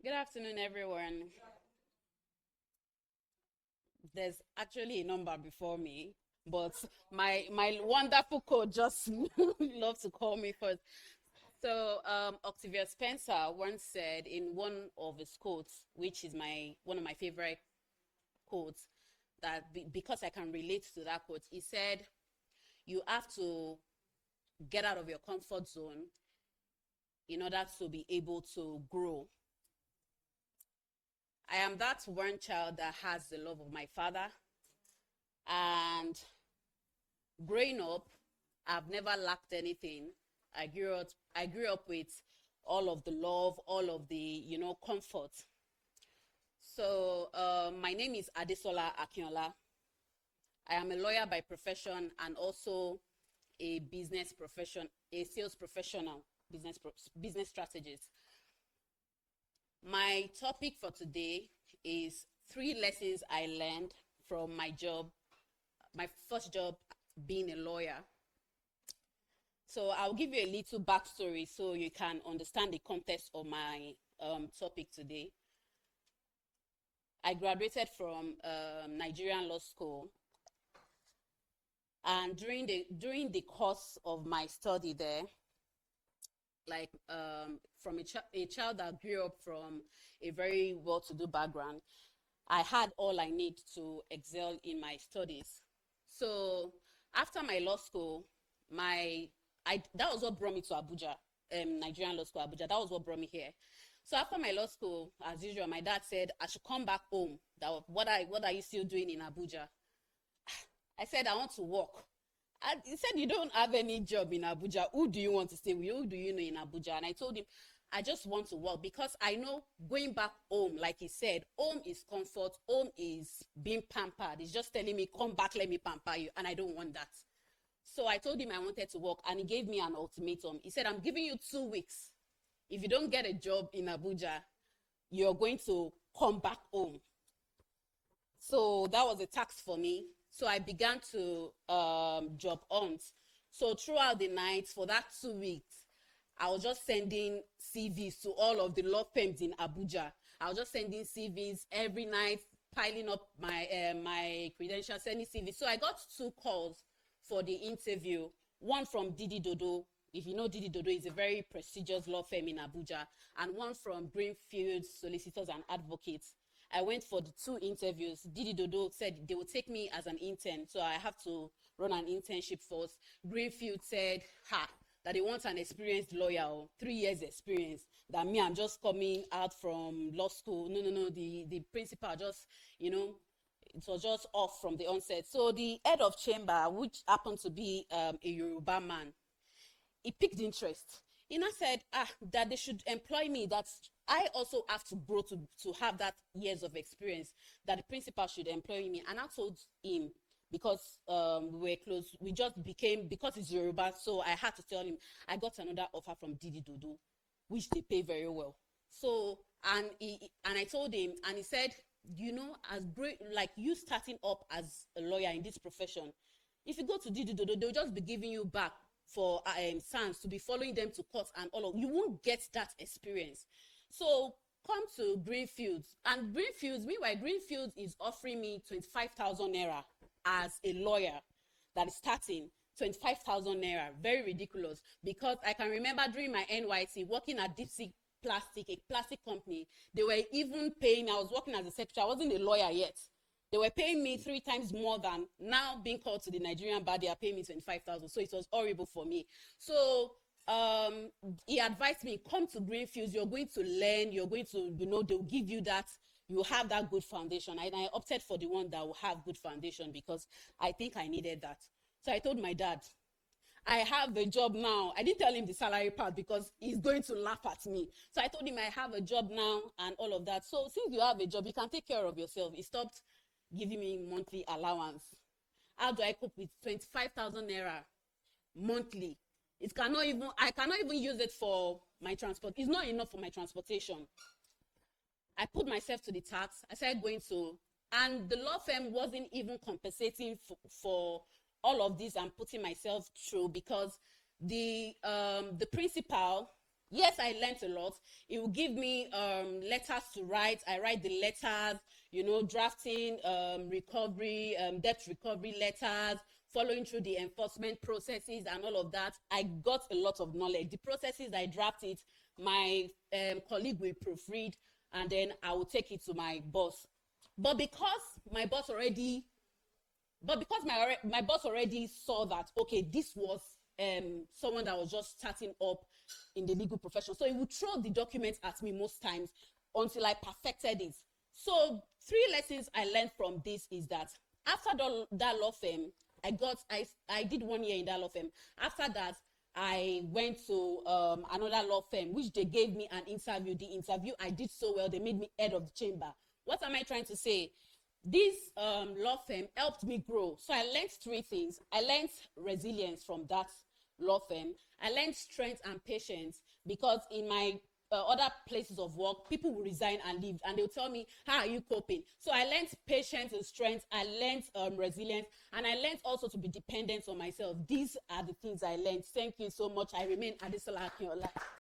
Good afternoon, everyone. There's actually a number before me, but my wonderful coach just love to call me first. So, Octavia Spencer once said in one of his quotes, which is my one of my favorite quotes, that because I can relate to that quote, he said, "You have to get out of your comfort zone in order to be able to grow." I am that one child that has the love of my father, and growing up, I've never lacked anything. I grew up with all of the love, all of the, comfort. So my name is Adesola Akinola. I am a lawyer by profession and also a business profession, a sales professional, business strategist. My topic for today is 3 lessons I learned from my job, my first job being a lawyer. So I'll give you a little backstory so you can understand the context of my topic today. I graduated from Nigerian Law School, and during the course of my study there, like from a child that grew up from a very well-to-do background, I had all I need to excel in my studies. So after my law school, that was what brought me to Abuja, Nigerian Law School, Abuja. That was what brought me here. So after my law school, as usual, my dad said I should come back home. What are you still doing in Abuja? I said I want to work. And he said, you don't have any job in Abuja. Who do you want to stay with? Who do you know in Abuja? And I told him, I just want to work because I know going back home, like he said, home is comfort. Home is being pampered. He's just telling me, come back, let me pamper you. And I don't want that. So I told him I wanted to work, and he gave me an ultimatum. He said, I'm giving you 2 weeks. If you don't get a job in Abuja, you're going to come back home. So that was a task for me. So I began to job hunt. So throughout the night for that 2 weeks, I was just sending CVs to all of the law firms in Abuja. I was just sending CVs every night, piling up my credentials, sending CVs. So I got 2 calls for the interview. One from Didi Dodo. If you know Didi Dodo, is a very prestigious law firm in Abuja, and one from Greenfield Solicitors and Advocates. I went for the 2 interviews. Didi Dodo said they would take me as an intern, so I have to run an internship first. Greenfield said, that they want an experienced lawyer, or 3 years experience. That me, I'm just coming out from law school. No. The principal just, it was just off from the onset. So the head of chamber, which happened to be a Yoruba man, he picked interest. He now said, that they should employ me, that I also have to grow to have that years of experience, that the principal should employ me. And I told him, because we were close, we just became, because it's Yoruba, so I had to tell him, I got another offer from Didi Dodo, which they pay very well. So, and I told him, and he said, as great, like you starting up as a lawyer in this profession, if you go to Didi Dodo, they'll just be giving you back for sons to be following them to court and all of, you won't get that experience. So come to Greenfields, and meanwhile Greenfields is offering me 25,000 naira as a lawyer that is starting. 25,000 naira, very ridiculous, because I can remember during my NYC working at Deep Sea Plastic, a plastic company. They were even paying, I was working as a secretary, I wasn't a lawyer yet. They were paying me 3 times more than now being called to the Nigerian bar. They are paying me 25,000. So it was horrible for me. So he advised me, come to Greenfields. You're going to learn. You're going to, they'll give you that. You have that good foundation. And I opted for the one that will have good foundation because I think I needed that. So I told my dad, I have a job now. I didn't tell him the salary part because he's going to laugh at me. So I told him I have a job now and all of that. So since you have a job, you can take care of yourself. He stopped giving me monthly allowance. How do I cope with 25,000 naira monthly? I cannot even use it for my transport. It's not enough for my transportation. I put myself to the tax. I started going to, and the law firm wasn't even compensating for all of this I'm putting myself through, because the principal, Yes, I learned a lot. It will give me letters to write. I write the letters, you know, drafting recovery, debt recovery letters, following through the enforcement processes and all of that. I got a lot of knowledge. The processes I draft it, my colleague will proofread, and then I will take it to my boss. But because my boss already my boss already saw that, okay, this was someone that was just starting up in the legal profession, so he would throw the documents at me most times until I perfected it. So 3 lessons I learned from this is that after that law firm, I did 1 year in that law firm. After that, I went to another law firm, which they gave me an interview. The interview, I did so well, they made me head of the chamber. What am I trying to say? This law firm helped me grow. So I learned 3 things. I learned resilience from that law firm. I learned strength and patience, because in my other places of work, people will resign and leave, and they'll tell me, how are you coping? So I learned patience and strength. I learned resilience, and I learned also to be dependent on myself. These are the things I learned. Thank you so much. I remain Adesola Akinola.